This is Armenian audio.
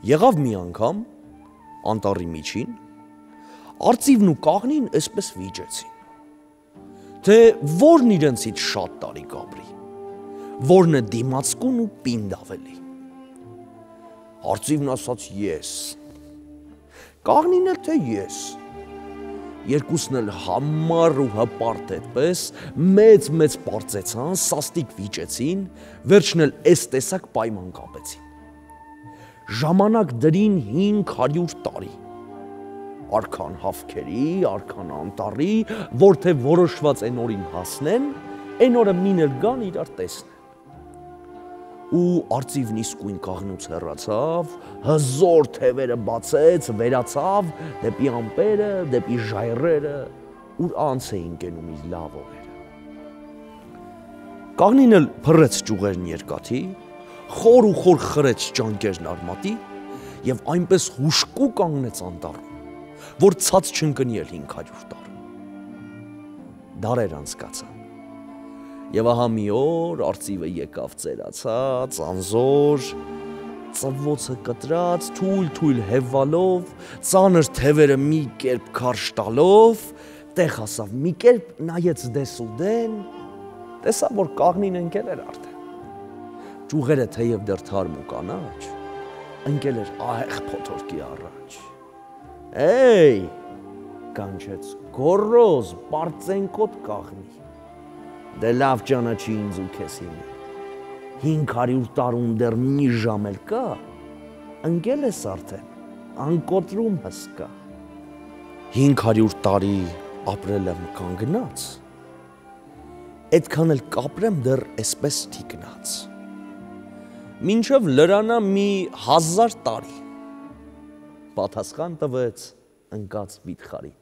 Եղավ մի անգամ, անտառի միջին, արծիվն ու կաղնին այսպես վիճեցին, թե որն իրենցից շատ տարի կապրի, որն է դիմացկուն ու պինդ ավելի։ Արծիվն ասաց ես, կաղնին էլ թե ես, երկուսն էլ համառ ու հպարտ այդպես մեծ պարծեցան, սաստիկ վիճեցին, վերջն էլ էս տեսակ պայման կապեցին։ Ժամանակ դրին 500 տարի, արքան հավքերի, արքան անտառի, որ թե որոշված են օրին հասնեն, են օրը մինել գան իրար տեսնեն։ Ու արծիվն իսկույն կաղնուց հեռացավ, հզոր թևերը բացեց, վերացավ դեպի ամպերը, դեպի ժայռերը, ուր անց էին կենում իր լավ օրերը։ Կաղնին էլ փռեց ճյուղերն երկաթի, խոր ու խոր խրեց ճանկերն արմատի և այնպես հուշկու կանգնեց անտառում, որ ցած չընկնի էլ 500 տարում։ Դարեր անցկացան, և ահա մի օր արծիվը եկավ ծերացած, անզոր, ծվոցը կտրած, թույլ հևվալով, ծանր թևերը մի կերպ քարշ տալով, տեղ հասավ մի կերպ, նայեց դես ու դեն, տեսավ, որ կաղնին ընկել էր արդեն։ Ճյուղերը թեև դեռ թարմ ու կանաչ, ընկել էր ահեղ փոթորկի առաջ։ Էյ, կանչեց, գոռոզ, պարծենկոտ կաղնի, դե լավ ճանաչի ինձ ու քեզ հիմա, 500 տարում դեռ մի ժամ էլ կա, ընկել ես արդեն, անկոտրում հսկա։ 500 տարի ապրել եմ կանգնած, այդքան էլ կապրեմ դեռ այսպես թիկնած, մինչև լրանա մի 1000 տարի, պատասխան տվեց ընկած վիթխարի։